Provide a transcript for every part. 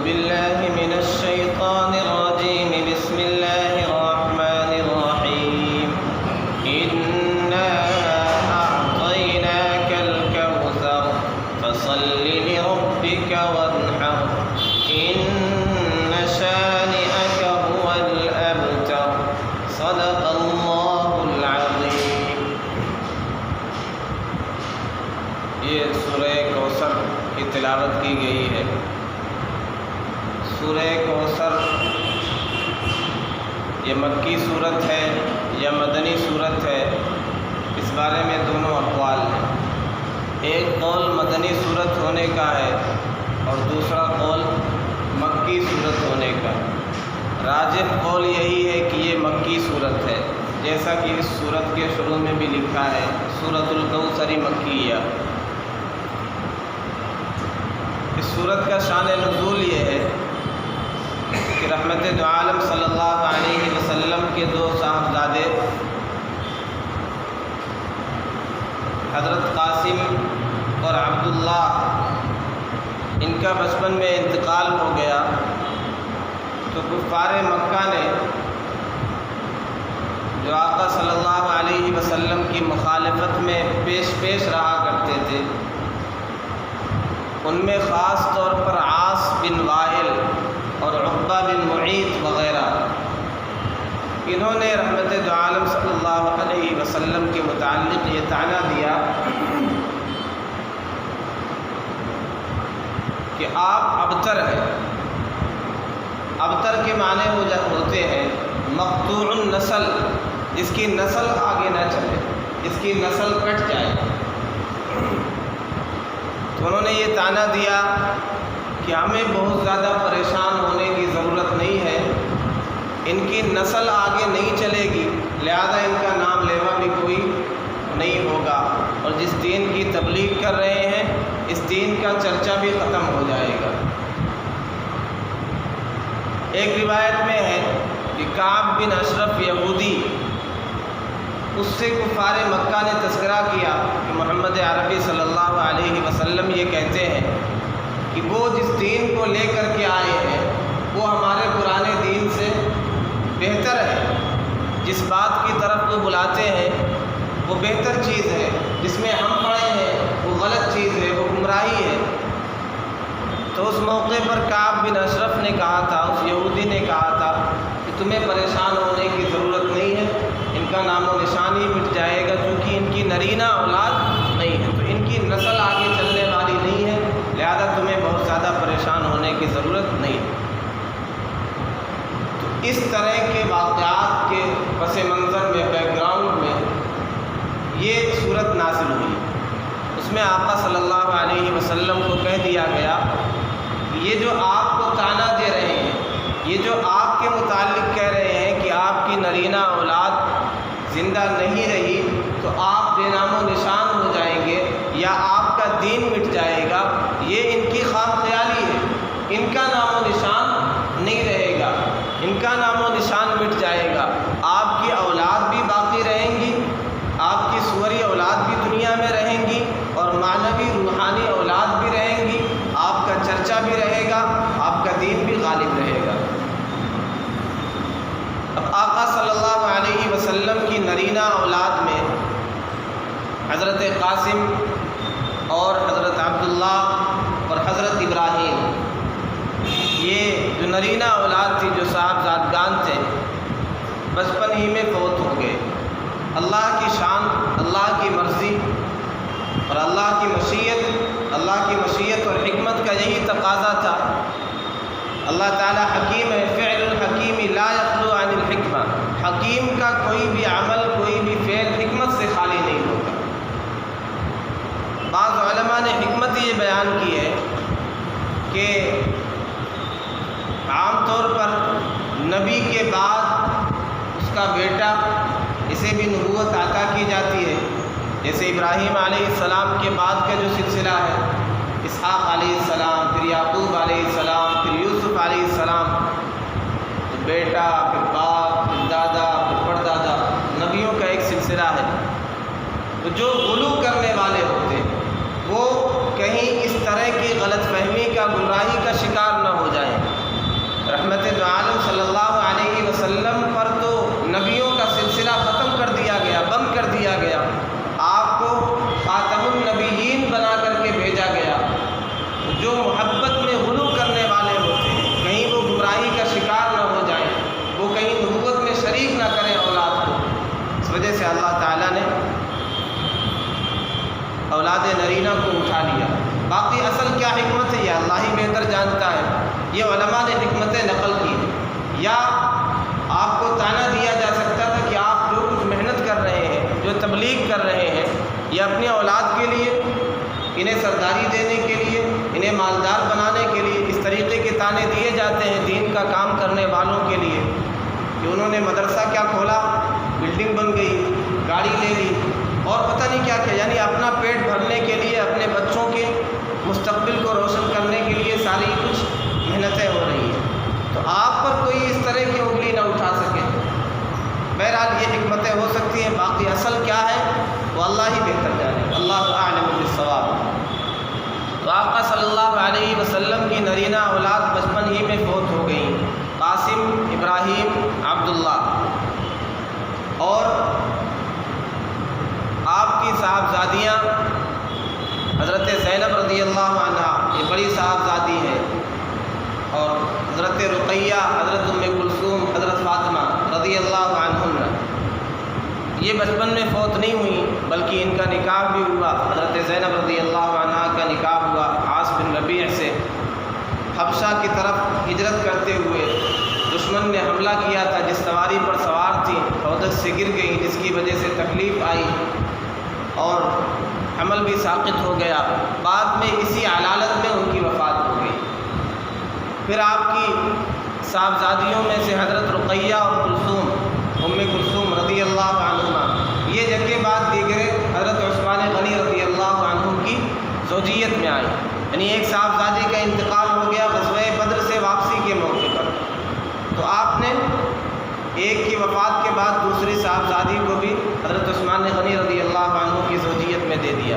بالله من الشيطان الرجيم بسم الله الرحمن الرحيم إنا أعطيناك الكوثر فصل لربك وانحر إن شانئك هو الأبتر صدق الله العظيم۔ یہ سورہ کوثر کی تلاوت کی گئی ہے۔ سورہ کوثر یہ مکی صورت ہے یا مدنی صورت ہے، اس بارے میں دونوں اقوال ہیں۔ ایک قول مدنی صورت ہونے کا ہے اور دوسرا قول مکی صورت ہونے کا ہے۔ راجح قول یہی ہے کہ یہ مکی صورت ہے، جیسا کہ اس صورت کے شروع میں بھی لکھا ہے سورۃ الکوثر مکیہ۔ اس صورت کا شان نزول یہ ہے کہ رحمت دو عالم صلی اللہ علیہ وسلم کے دو صاحبزادے حضرت قاسم اور عبداللہ، ان کا بچپن میں انتقال ہو گیا تو کفار مکہ نے جو آقا صلی اللہ علیہ وسلم کی مخالفت میں پیش رہا کرتے تھے، ان میں خاص طور پر عاص بن وائل اور عقبہ بن معیط وغیرہ، انہوں نے رحمت دو عالم صلی اللہ علیہ وسلم کے متعلق یہ طعنہ دیا کہ آپ ابتر ہیں۔ ابتر کے معنی ہوتے ہیں مقطوع النسل، جس کی نسل آگے نہ چلے، جس کی نسل کٹ جائے۔ تو انہوں نے یہ طعنہ دیا کہ ہمیں بہت زیادہ پریشان ہونے کی ضرورت نہیں ہے، ان کی نسل آگے نہیں چلے گی، لہذا ان کا نام لیوا بھی کوئی نہیں ہوگا، اور جس دین کی تبلیغ کر رہے ہیں اس دین کا چرچا بھی ختم ہو جائے گا۔ ایک روایت میں ہے کہ کعب بن اشرف یہودی، اس سے کفار مکہ نے تذکرہ کیا کہ محمد عربی صلی اللہ علیہ وسلم یہ کہتے ہیں کہ وہ جس دین کو لے کر کے آئے ہیں وہ ہمارے پرانے دین سے بہتر ہے، جس بات کی طرف وہ بلاتے ہیں وہ بہتر چیز ہے، جس میں ہم پڑے ہیں وہ غلط چیز ہے، وہ گمراہی ہے۔ تو اس موقع پر کعب بن اشرف نے کہا تھا، اس یہودی نے کہا تھا کہ تمہیں پریشان ہونے کی ضرورت نہیں ہے، ان کا نام و نشان ہی مٹ جائے گا، کیونکہ ان کی نرینہ اولاد نہیں ہے، تو ان کی نسل آگے چلنے والی نہیں ہے، لہذا تمہیں بہت زیادہ پریشان ہونے کی ضرورت نہیں ہے۔ تو اس طرح کے واقعات کے پس منظر میں، بیک گراؤنڈ میں یہ صورت نازل ہوئی۔ اس میں آقا صلی اللہ علیہ وسلم کو کہہ دیا گیا کہ یہ جو آپ کو طعنہ دے رہے ہیں، یہ جو آپ کے متعلق کہہ رہے ہیں کہ آپ کی نرینہ اولاد زندہ نہیں رہی تو آپ بے نام و نشان ہو جائیں گے یا آپ کا دین مٹ جائے گا، یہ ان کی خواب خیالی ہے، ان کا نام و نشان نہیں رہے گا، ان کا نام و نشان مٹ جائے گا، آپ کی اولاد بھی باقی رہیں گی، آپ کی صوری اولاد بھی دنیا میں رہیں گی اور معنوی روحانی اولاد بھی رہیں گی، آپ کا چرچا بھی رہے گا، آپ کا دین بھی غالب رہے گا۔ اب آقا صلی اللہ علیہ وسلم کی نرینہ اولاد میں حضرت قاسم اور حضرت عبداللہ اور حضرت ابراہیم، یہ جو نرینہ اولاد تھی، جو صاحبزادگان تھے، بچپن ہی میں فوت ہو گئے۔ اللہ کی شان، اللہ کی مرضی اور اللہ کی مشیت اور حکمت کا یہی تقاضا تھا۔ اللہ تعالیٰ حکیم ہے، فعل الحکیم لا یخلو عن الحکمہ، حکیم کا کوئی بھی عمل، کوئی بھی فعل حکمت سے خالی نہیں ہوگا۔ بعض علماء نے حکمت یہ بیان کی ہے کہ عام طور پر نبی کے بعد اس کا بیٹا، اسے بھی نبوت عطا کی جاتی ہے، جیسے ابراہیم علیہ السلام کے بعد کا جو سلسلہ ہے، اسحاق علیہ السلام، پھر یعقوب علیہ السلام، پھر یوسف علیہ السلام، تو بیٹا، پھر باپ، پھر دادا، پھر پردادا، نبیوں کا ایک سلسلہ ہے۔ تو جو غلو کرنے والے ہوتے وہ کہیں اس طرح کی غلط فہمی کا، گمراہی کا شکار نہ ہو جائیں، اولاد نرینہ کو اٹھا لیا۔ باقی اصل کیا حکمت ہے یہ اللہ ہی بہتر جانتا ہے، یہ علماء نے حکمتیں نقل کی ہیں۔ یا آپ کو طعنہ دیا جا سکتا تھا کہ آپ جو کچھ محنت کر رہے ہیں، جو تبلیغ کر رہے ہیں، یہ اپنی اولاد کے لیے، انہیں سرداری دینے کے لیے، انہیں مالدار بنانے کے لیے اس طریقے کے طعنے دیے جاتے ہیں دین کا کام کرنے والوں کے لیے کہ انہوں نے مدرسہ کیا کھولا، بلڈنگ بن گئی، گاڑی لے لی اور پتہ نہیں کیا کیا، یعنی اپنا پیٹ بھرنے کے لیے، اپنے بچوں کے مستقبل کو روشن کرنے کے لیے ساری کچھ محنتیں ہو رہی ہیں۔ تو آپ پر کوئی اس طرح کی انگلی نہ اٹھا سکے۔ بہرحال یہ حکمتیں ہو سکتی ہیں، باقی اصل کیا ہے وہ اللہ ہی بہتر جانے، اللہ اعلم بالصواب۔ تو آقا صلی اللہ علیہ وسلم کی نرینہ اولاد بچپن ہی میں فوت ہو گئیں، قاسم، ابراہیم، عبداللہ، اور آپ کی صاحبزادیاں حضرت زینب رضی اللہ عنہا، یہ بڑی صاحبزادی ہے، اور حضرت رقیہ، حضرت ام کلثوم، حضرت فاطمہ رضی اللہ عنہن، یہ بچپن میں فوت نہیں ہوئی بلکہ ان کا نکاح بھی ہوا۔ حضرت زینب رضی اللہ عنہا کا نکاح ہوا عاص بن ربیع سے۔ حبشہ کی طرف ہجرت کرتے ہوئے دشمن نے حملہ کیا تھا، جس سواری پر سوار تھی عہدہ سے گر گئی، جس کی وجہ سے تکلیف آئی اور حمل بھی ساقط ہو گیا۔ بعد میں اسی علالت میں ان کی وفات ہو گئی۔ پھر آپ کی صاحبزادیوں میں سے حضرت رقیہ اور کلثوم، ام کلثوم رضی اللہ عنہما، یہ جگہ بعد دیگر حضرت عثمان غنی رضی اللہ عنہ کی زوجیت میں آئی، یعنی ایک صاحبزادی کا انتقال ہو گیا غزوہ بدر سے واپسی کے موقع پر، تو آپ نے ایک کی وفات کے بعد دوسری صاحبزادی کو بھی حضرت عثمان غنی رضی اللہ عنہ کی زوجیت میں دے دیا،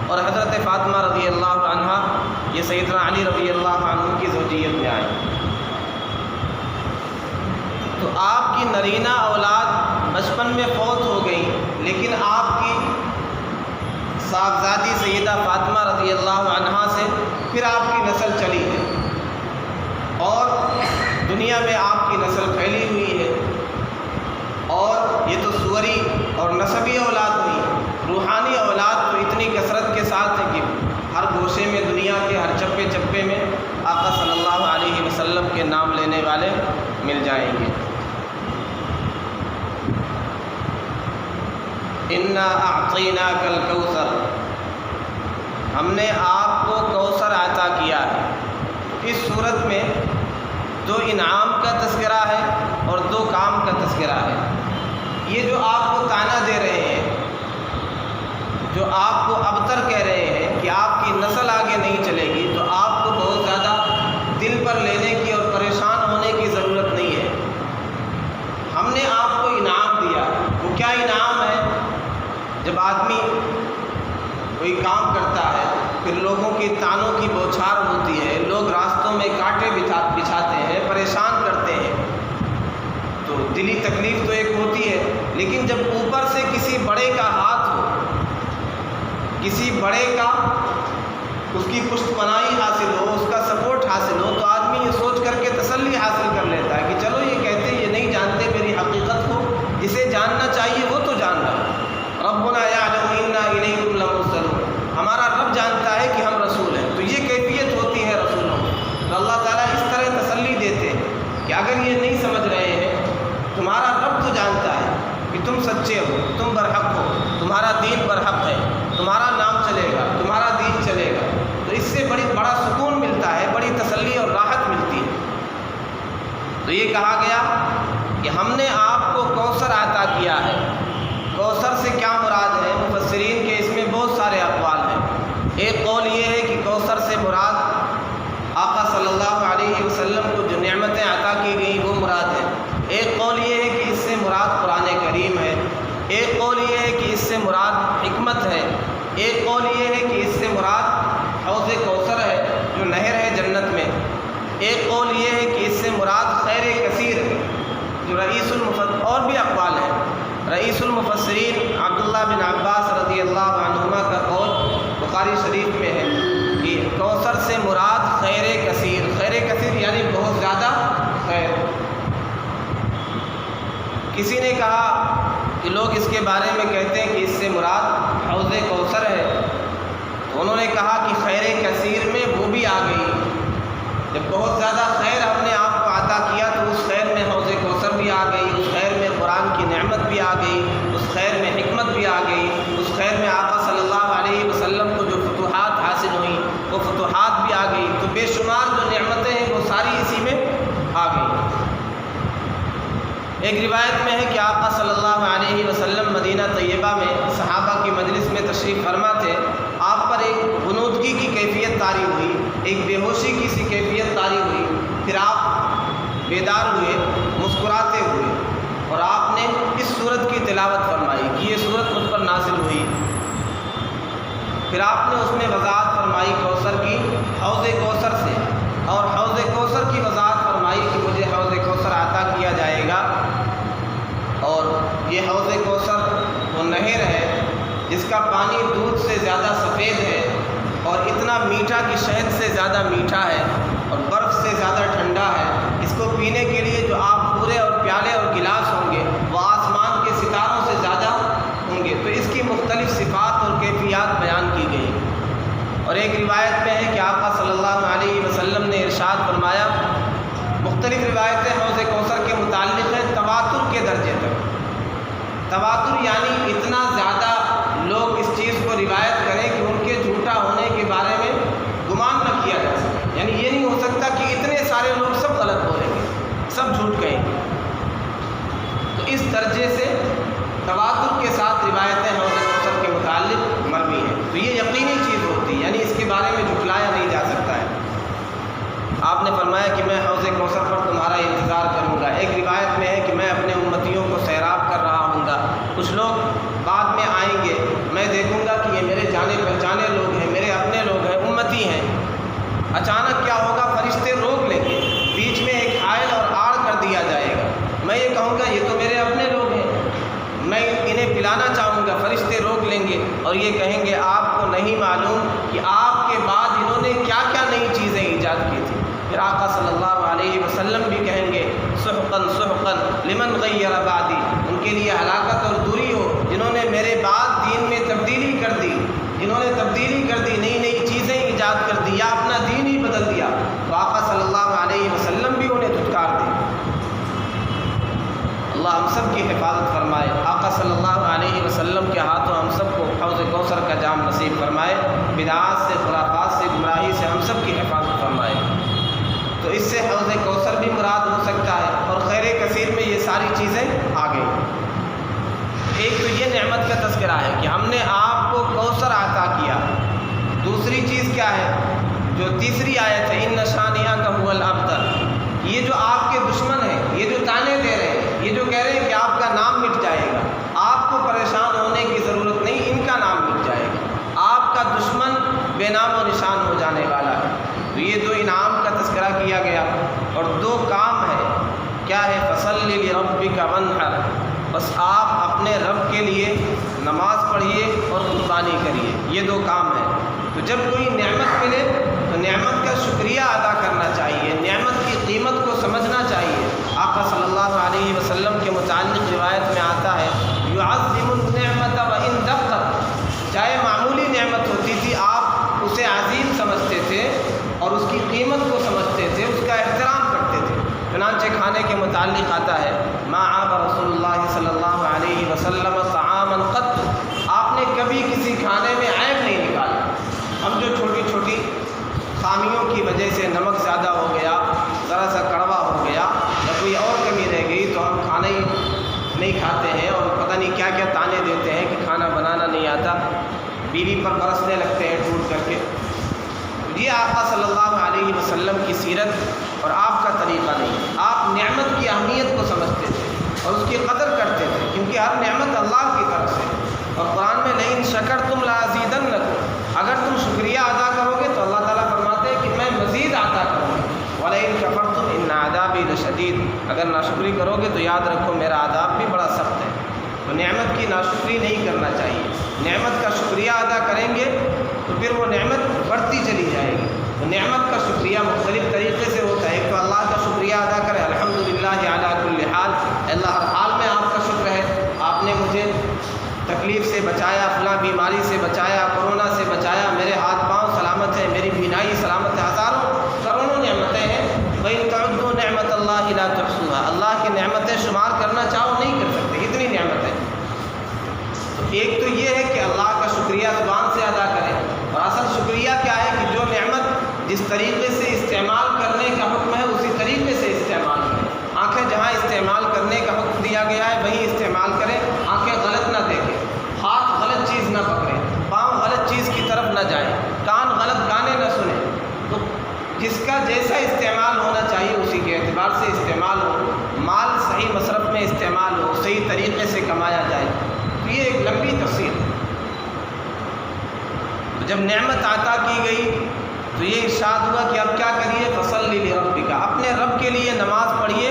اور حضرت فاطمہ رضی اللہ عنہا یہ سیدنا علی رضی اللہ عنہ کی زوجیت میں آئی۔ تو آپ کی نرینہ اولاد بچپن میں فوت ہو گئی، لیکن آپ کی صاحبزادی سیدہ فاطمہ رضی اللہ عنہا سے پھر آپ کی نسل چلی ہے، اور دنیا میں آپ کی نسل پھیلی ہوئی ہے، اور یہ تو صوری اور نسبی اولاد ہوئی، روحانی اولاد تو اتنی کثرت کے ساتھ ہے کہ ہر گوشے میں، دنیا کے ہر چپے چپے میں آقا صلی اللہ علیہ وسلم کے نام لینے والے مل جائیں گے۔ انا اعطیناک الکوثر، ہم نے آپ کو کوثر عطا کیا ہے۔ اس صورت میں دو انعام کا تذکرہ ہے اور دو کام کا تذکرہ ہے۔ یہ جو آپ کو طعنہ دے رہے ہیں، جو آپ کو ابتر کہہ رہے ہیں کہ آپ کی نسل آگے نہیں چلے گی، تو آپ کو بہت زیادہ دل پر لینے کی اور پریشان ہونے کی ضرورت نہیں ہے۔ ہم نے آپ کو انعام دیا۔ وہ کیا انعام ہے؟ جب آدمی کوئی کام کرتا ہے، پھر لوگوں کی طعنوں کی بوچھار ہوتی ہے، لوگ راستوں میں کانٹے بچھاتے ہیں، پریشان کرتے ہیں، تو دلی تکلیف تو ایک ہوتی ہے، لیکن جب اوپر سے کسی بڑے کا ہاتھ ہو، کسی بڑے کا اس کی پشت پناہی حاصل ہو، اس کا سپورٹ حاصل ہو، تو آدمی یہ سوچ کر کے تسلی حاصل کر لیتا ہے کہ چلو یہ کہتے ہیں یہ نہیں جانتے میری حقیقت کو، جسے جاننا چاہیے وہ تو جان رہا ہے۔ ربنا یعلم انا الیکم لمرسلون، ہمارا رب جانتا ہے کہ ہم رسول ہیں، تو یہ کیفیت ہوتی ہے رسولوں کی۔ تو اللہ تعالیٰ اس طرح تسلی دیتے ہیں کہ اگر یہ نہیں سمجھ رہے ہیں، تمہارا رب تو جانتا ہے کہ تم سچے ہو، تم برحق ہو، تمہارا دین برحق ہے، تمہارا نام چلے گا، تمہارا دین چلے گا، تو اس سے بڑا سکون ملتا ہے، بڑی تسلی اور راحت ملتی ہے۔ تو یہ کہا گیا کہ ہم نے آپ کو کوثر عطا کیا ہے۔ کوثر سے کیا مراد ہے؟ مفسرین کے اس میں بہت سارے اقوال ہیں۔ ایک قول یہ ہے کہ کوثر سے مراد آقا صلی اللہ علیہ وسلم کو جو نعمتیں عطا کی گئیں وہ مراد ہے۔ ایک قول یہ ہے کہ اس سے مراد قرآن کریم ہے۔ ایک قول یہ ہے کہ اس سے مراد حکمت ہے۔ ایک قول یہ ہے کہ اس سے مراد حوض کوثر ہے جو نہر ہے جنت میں۔ ایک قول یہ ہے کہ اس سے مراد خیر کثیر ہے جو رئیس المفسرین، اور بھی اقوال ہیں۔ رئیس المفسرین عبداللہ بن عباس رضی اللہ عنہما کا قول بخاری شریف میں ہے کہ کوثر سے مراد خیر کثیر، خیر کثیر یعنی بہت زیادہ خیر۔ کسی نے کہا کہ لوگ اس کے بارے میں کہتے ہیں کہ اس سے مراد حوض کوثر ہے، جب بہت زیادہ خیر ہم نے آپ کو عطا کیا تو اس خیر میں حوض کوثر بھی آ گئی، اس خیر میں قرآن کی نعمت بھی آ گئی، اس خیر میں حکمت بھی آ گئی، اس خیر میں آقا صلی اللہ علیہ وسلم کو جو فتوحات حاصل ہوئیں وہ فتوحات بھی آ گئی، تو بے شمار جو نعمتیں ہیں وہ ساری اسی میں آ گئی۔ ایک روایت میں ہے کہ آقا صلی اللہ علیہ وسلم مدینہ طیبہ میں صحابہ کی مجلس میں تشریف فرما تھے، آپ پر ایک غنودگی کی کیفیت طاری ہوئی، ایک بے ہوشی کی سی کیفیت طاری ہوئی، پھر آپ بیدار ہوئے مسکراتے ہوئے اور آپ نے اس سورت کی تلاوت فرمائی کہ یہ سورت مجھ پر نازل ہوئی۔ پھر آپ نے اس میں وضاحت فرمائی کوثر کی، حوض کوثر سے، اور حوض کوثر کی وضاحت فرمائی کہ مجھے حوض کوثر عطا کیا جائے گا، اور یہ حوض کوثر وہ نہر ہے جس کا پانی دودھ سے زیادہ سفید ہے اور اتنا میٹھا کہ شہد سے زیادہ میٹھا ہے اور برف سے زیادہ ٹھنڈا ہے۔ اس کو پینے کے لیے جو آپ پورے اور پیالے اور گلاس ہوں گے وہ آسمان کے ستاروں سے زیادہ ہوں گے۔ تو اس کی مختلف صفات اور کیفیات بیان کی گئی، اور ایک روایت میں ہے کہ آقا صلی اللہ علیہ وسلم نے ارشاد فرمایا، مختلف روایتیں حوض کوثر کے متعلق ہیں تواتر کے درجے تک۔ تواتر یعنی اتنا زیادہ لوگ اس چیز کو روایت کریں کہ ان کے جھوٹا ہونے کے بارے میں گمان نہ کیا جا سکے، یعنی یہ نہیں ہو سکتا کہ اتنے سارے لوگ سب غلط بولیں گے، سب جھوٹ کہیں گے۔ تو اس درجے سے تواتر کے ساتھ روایتیں حوض کوثر کے متعلق مروی ہیں، تو یہ یقینی چیز ہوتی ہے، یعنی اس کے بارے میں جھٹلایا نہیں جا سکتا ہے۔ آپ نے فرمایا کہ میں حوض کوثر پر تمہارا انتظار کروں گا۔ ایک روایت میں ہے کہ میں اپنے امتیوں کو سیراب کر رہا ہوں گا، کچھ لوگ بعد میں آئیں گے، میں دیکھوں گا کہ یہ میرے جانے پہچانے لوگ ہیں، میرے اپنے لوگ ہیں، امتی ہیں۔ اچانک کیا ہوگا، فرشتے روک لیں گے، بیچ میں ایک حائل اور آڑ کر دیا جائے گا، میں یہ کہوں گا یہ تو میرے اپنے لوگ ہیں، میں انہیں پلانا چاہوں گا، فرشتے روک لیں گے اور یہ کہیں گے آپ کو نہیں معلوم کہ آپ کے بعد انہوں نے کیا کیا نئی چیزیں ایجاد کی تھیں۔ پھر آقا صلی اللہ علیہ وسلم بھی کہیں گے سحقاً سحقاً لمن غیر بعدی، ان کے لیے ہلاکت اور دوری ہو جنہوں نے میرے بعد دین میں تبدیلی کر دی، جنہوں نے تبدیلی کر دی، نئی نئی چیزیں ایجاد کر دی یا اپنا دین ہی بدل دیا۔ تو آقا صلی اللہ علیہ وسلم بھی انہیں دھتکار دیں۔ اللہ ہم سب کی حفاظت فرمائے، آقا صلی اللہ علیہ وسلم کے ہاتھوں ہم سب کو حوض کوثر کا جام نصیب فرمائے، بدعات سے، خرافات سے، گمراہی سے ہم سب کی حفاظت فرمائے۔ تو اس سے حوض کوثر بھی مراد ہو سکتا ہے، اور خیر کثیر میں یہ ساری چیزیں آ گئی۔ ایک تو یہ نعمت کا تذکرہ ہے کہ ہم نے آپ کو کوثر عطا کیا۔ دوسری چیز کیا ہے، جو تیسری آیت ہے ان شانئک ھو الابتر، یہ جو آپ کے دشمن ہیں، یہ جو تانے دے رہے ہیں، یہ جو کہہ رہے ہیں کہ آپ کا نام مٹ جائے گا، آپ کو پریشان ہونے کی ضرورت نہیں، ان کا نام مٹ جائے گا، آپ کا دشمن بے نام و نشان ہو جانے والا ہے۔ تو یہ دو انعام کا تذکرہ کیا گیا، اور دو کام ہے، کیا ہے، فصلی لربک وانحر، بس آپ اپنے رب کے لیے نماز پڑھیے اور قربانی کریے، یہ دو کام ہیں۔ تو جب کوئی نعمت ملے تو نعمت کا شکریہ ادا کرنا چاہیے، نعمت کی قیمت کو سمجھنا چاہیے۔ آقا صلی اللہ علیہ وسلم کے متعلق روایت میں آتا ہے یعظم النعمت وان دقت، چاہے معمولی نعمت ہوتی تھی آپ اسے عظیم سمجھتے تھے اور اس کی قیمت کو سمجھتے تھے، اس کا احترام کرتے تھے۔ چنانچہ کھانے کے متعلق آتا ہے ما عاب رسول اللہ صلی اللہ علیہ وسلم طعاما قط، آپ نے کبھی کسی کھانے میں عیب نہیں نکالا۔ ہم جو چھوٹی چھوٹی خامیوں کی وجہ سے نمک زیادہ ہو گیا، ذرا سا کڑوا ہو گیا یا کوئی اور کمی رہ گئی تو ہم کھانا ہی نہیں کھاتے ہیں، اور پتہ نہیں کیا کیا تانے دیتے ہیں کہ کھانا بنانا نہیں آتا، بیوی پر برسنے لگتے ہیں ٹوٹ کر کے۔ یہ آقا صلی اللہ علیہ وسلم کی سیرت اور آپ کا طریقہ نہیں۔ آپ نعمت کی اہمیت کو سمجھتے تھے اور اس کی قدر کرتے تھے، کیونکہ ہر نعمت اللہ کی طرف سے، اور قرآن میں لئن شکرتم لازیدنکم، اگر تم شکریہ ادا کرو گے تو اللہ تعالیٰ فرماتے ہیں کہ میں مزید عطا کروں گا، ولئن کفرتم ان عذابی لشدید، اگر ناشکری کرو گے تو یاد رکھو میرا عذاب بھی بڑا سخت ہے۔ تو نعمت کی ناشکری نہیں کرنا چاہیے، نعمت کا شکریہ ادا کریں گے تو پھر وہ نعمت بڑھتی چلی جائے گی۔ تو نعمت کا شکریہ مختلف طریقے سے ہوتا ہے، ایک تو اللہ کا شکریہ ادا کرے الحمدللہ علی کل حال، اللہ ہر حال میں آپ کا شکر ہے، آپ نے مجھے تکلیف سے بچایا، فلاں بیماری سے بچایا، کورونا سے بچایا، میرے ہاتھ پاؤں سلامت ہیں، میری بینائی سلامت ہے، ہزاروں کروڑوں نعمتیں ہیں جس طریقے سے استعمال کرنے کا حکم ہے اسی طریقے سے استعمال کریں۔ آنکھیں جہاں استعمال کرنے کا حکم دیا گیا ہے وہیں استعمال کریں، آنکھیں غلط نہ دیکھیں، ہاتھ غلط چیز نہ پکڑیں، پاؤں غلط چیز کی طرف نہ جائیں، کان غلط گانے نہ سنیں۔ تو جس کا جیسا استعمال ہونا چاہیے اسی کے اعتبار سے استعمال ہو، مال صحیح مصرف میں استعمال ہو، صحیح طریقے سے کمایا جائے۔ تو یہ ایک لمبی تفصیل ہے۔ جب نعمت عطا کی گئی تو یہ ارشاد ہوا کہ اب کیا کریے، فصلی لربک، اپنے رب کے لیے نماز پڑھیے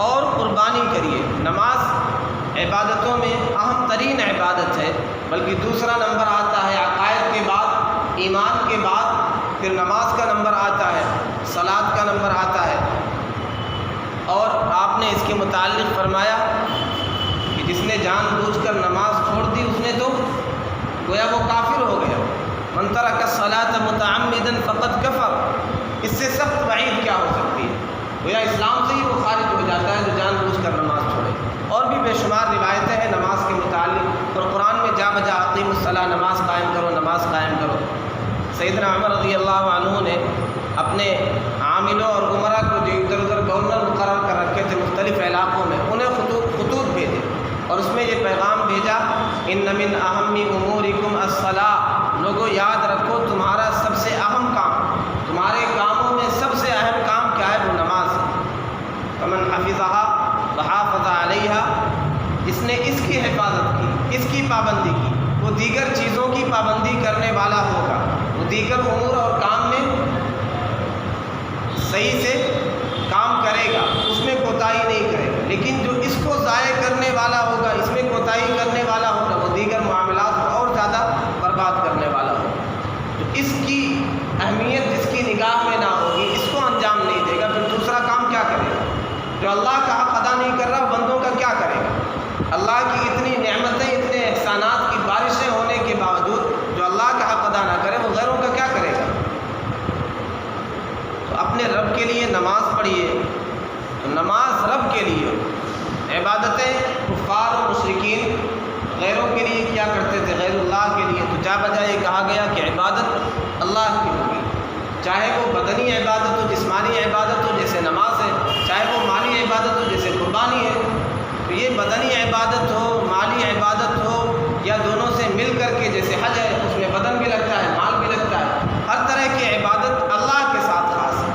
اور قربانی کریے۔ نماز عبادتوں میں اہم ترین عبادت ہے، بلکہ دوسرا نمبر آتا ہے عقائد کے بعد، ایمان کے بعد پھر نماز کا نمبر آتا ہے، صلاۃ کا نمبر آتا ہے۔ اور آپ نے اس کے متعلق فرمایا کہ جس نے جان بوجھ کر نماز چھوڑ دی اس نے تو گویا وہ کافر ہو گیا۔ من ترک الصلاۃ متعمدا فقد کفر، اس سے سخت وعید کیا ہو سکتی ہے؟ گویا اسلام سے ہی وہ خارج ہو جاتا ہے جو جان بوجھ کر نماز چھوڑے۔ اور بھی بے شمار روایتیں ہیں نماز کے متعلق، اور قرآن میں جا بجا اقیموا الصلاۃ، نماز قائم کرو، نماز قائم کرو۔ سیدنا عمر رضی اللہ عنہ نے اپنے عاملوں اور عمرا کو جو ادھر ادھر گورنر مقرر کر رکھے تھے مختلف علاقوں میں، انہیں خطوط بھیجے اور اس میں یہ پیغام بھیجا، ان من اہم امورکم الصلاۃ، لوگوں یاد رکھو تمہارا سب سے اہم کام، تمہارے کاموں میں سب سے اہم کام کیا ہے؟ وہ نماز ہے۔ فمن حفظها وحافظ علیہا، جس نے اس کی حفاظت کی، اس کی پابندی کی، وہ دیگر چیزوں کی پابندی کرنے والا ہوگا، وہ دیگر امور اور کام میں صحیح سے کام کرے گا، اس میں کوتاہی نہیں کرے گا۔ لیکن جو اس کو ضائع کرنے والا ہوگا، اس میں کوتاہی کرنے والا ہوگا، وہ دیگر معاملات کو اور زیادہ برباد کرنے والا ہوگا۔ تو اس کی اہمیت جس کی نگاہ میں نہ ہوگی، اس کو انجام نہیں دے گا، پھر دوسرا کام کیا کرے گا؟ جو اللہ کا حق ادا نہیں کر رہا بندوں کا کیا کرے گا؟ اللہ کی اتنی نعمتیں، اتنے احسانات کی بارشیں ہونے کے باوجود جو اللہ کا حق ادا نہ کرے وہ غیروں کا کیا کرے گا؟ تو اپنے رب کے لیے نماز پڑھیے، تو نماز رب کے لیے، عبادتیں کفار و مشرکین غیروں کے لیے کیا کرتے تھے؟ غیر اللہ کے لیے۔ تو جا بجا یہ کہا گیا کہ عبادت اللہ کی ہوگی، چاہے وہ بدنی عبادت ہو، جسمانی عبادت ہو جیسے نماز ہے، چاہے وہ مالی عبادت ہو جیسے قربانی ہے۔ تو یہ بدنی عبادت ہو، مالی عبادت ہو، یا دونوں سے مل کر کے جیسے حج ہے، اس میں بدن بھی لگتا ہے، مال بھی لگتا ہے، ہر طرح کی عبادت اللہ کے ساتھ خاص ہے،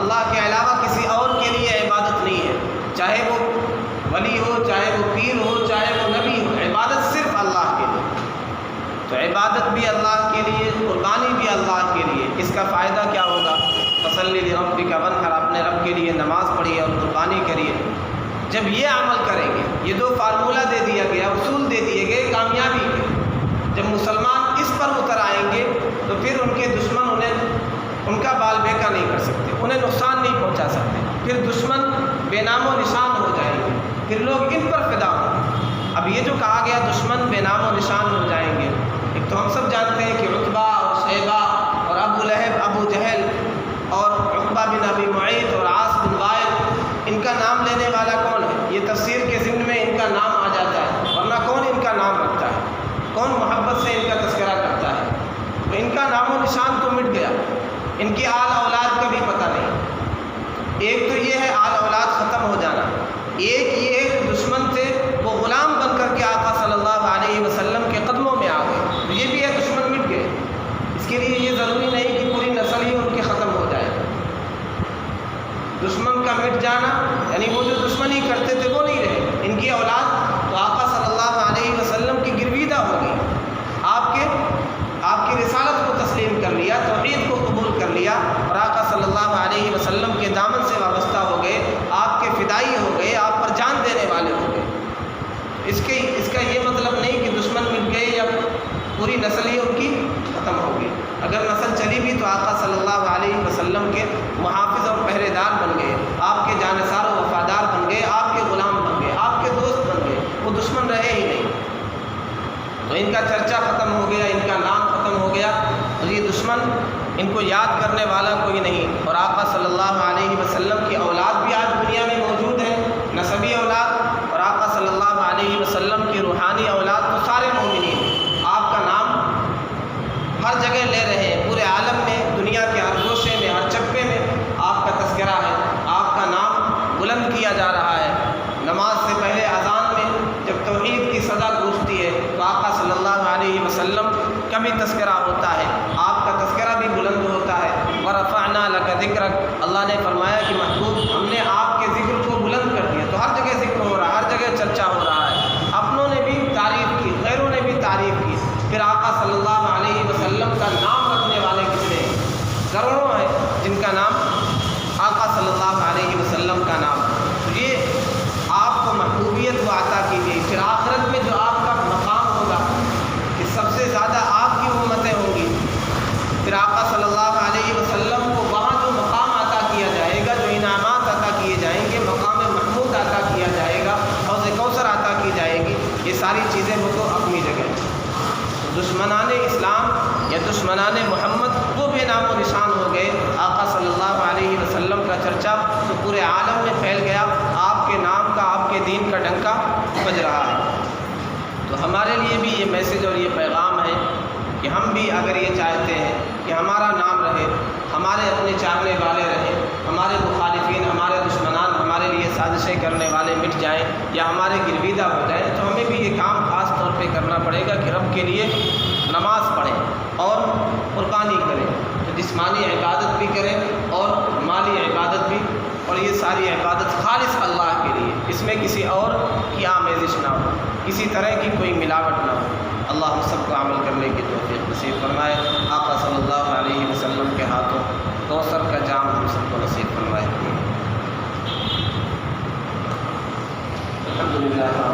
اللہ کے علاوہ کسی اور کے لیے عبادت نہیں ہے، چاہے وہ ولی ہو، چاہے وہ پیر ہو، چاہے وہ نبی ہو، عبادت صرف اللہ کے لیے۔ تو عبادت بھی اللہ کے لیے، قربانی بھی اللہ کے لیے۔ اس کا فائدہ کیا ہوگا؟ فصلی لربک وانحر، اپنے رب کے لیے نماز پڑھیے اور قربانی کریے۔ جب یہ عمل کریں گے، یہ دو فارمولہ دے دیا گیا، اصول دے دیے گئے کامیابی کے، جب مسلمان اس پر اتر آئیں گے تو پھر ان کے دشمن ان کا بال بیکا نہیں کر سکتے، انہیں نقصان نہیں پہنچا سکتے، پھر دشمن بے نام و نشان ہو جائیں گے، پھر لوگ ان پر فدا ہوں گے۔ اب یہ جو کہا گیا دشمن بے نام و نشان ہو جائیں گے، ایک تو ہم سب جانتے ہیں کہ عتبہ اور شیبہ اور ابو لہب، ابو جہل اور عقبہ بن ابی معیط اور عاص بن وائل، ان کا نام لینے والا کون ہے؟ یہ تفسیر کے ضمن میں ان کا نام آ جاتا ہے، ورنہ کون ان کا نام رکھتا ہے؟ کون محبت سے ان کا تذکرہ کرتا ہے؟ تو ان کا نام و نشان تو مٹ گیا، ان کی آل اولاد کا بھی پتہ نہیں۔ ایک تو یہ ہے آل اولاد ختم ہو جانا، ایک یہ ایک دشمن تھے وہ غلام بن کر کے آقا صلی اللہ علیہ وسلم کے قدموں میں آ گئے، تو یہ بھی ہے دشمن مٹ گئے۔ اس کے لیے یہ ضروری نہیں کہ پوری نسل ہی ان کی ختم ہو جائے۔ دشمن کا مٹ جانا یعنی وہ جو دشمنی کرتے تھے وہ نہیں رہے، ان کی اولاد تو آقا صلی اللہ علیہ وسلم کی گرویدہ ہو گئی، آپ کی رسالت کو تسلیم کر لیا، توحید کو قبول کر لیا، اور آقا صلی اللہ علیہ وسلم کے دامن سے وابستہ ہو گئے، آپ کے فدائی ہو گئے، آپ پر جان دینے والے ہو گئے۔ اس کا یہ مطلب نہیں کہ دشمن مٹ گئے یا پوری نسل ہی ان کی ختم ہو گئی۔ اگر نسل چلی بھی تو آقا صلی اللہ علیہ وسلم کے محافظ اور پہرے دار بن گئے، آپ کے جانثار و وفادار بن گئے، آپ کے غلام بن گئے، آپ کے دوست بن گئے، وہ دشمن رہے ہی نہیں۔ تو ان کا چرچا ختم ہو گیا، ان کا نام ختم ہو گیا، اور یہ دشمن ان کو یاد کرنے والا کوئی نہیں۔ اور آقا صلی اللہ علیہ وسلم کی اولاد بھی آج دنیا میں موجود ہے، نسبی اولاد، اور آقا صلی اللہ علیہ وسلم کی روحانی اولاد، تو سارے مومنین آپ کا نام ہر جگہ لے رہے ہیں، پورے عالم میں، دنیا کے ہر گوشے میں دشمنان محمد وہ بے نام و نشان ہو گئے۔ آقا صلی اللہ علیہ وسلم کا چرچا تو پورے عالم میں پھیل گیا، آپ کے نام کا، آپ کے دین کا ڈنکا بج رہا ہے۔ تو ہمارے لیے بھی یہ میسیج اور یہ پیغام ہے کہ ہم بھی اگر یہ چاہتے ہیں کہ ہمارا نام رہے، ہمارے اپنے چاہنے والے رہیں، ہمارے مخالفین، ہمارے دشمنان، ہمارے لیے سازشیں کرنے والے مٹ جائیں یا ہمارے گرویدہ ہو جائیں، تو ہمیں بھی یہ کام خاص طور پہ کرنا پڑے گا کہ رب کے لیے نماز پڑھیں اور قربانی کریں، تو جسمانی عبادت بھی کریں اور مالی عبادت بھی، اور یہ ساری عبادت خالص اللہ کے لیے، اس میں کسی اور کی آمیزش نہ ہو، کسی طرح کی کوئی ملاوٹ نہ ہو۔ اللہ ہم سب کو عمل کرنے کی توفیق نصیب فرمائے۔ آقا صلی اللہ علیہ وسلم کے ہاتھوں کوثر کا جام ہم سب کو نصیب فرمائے۔ الحمدللہ۔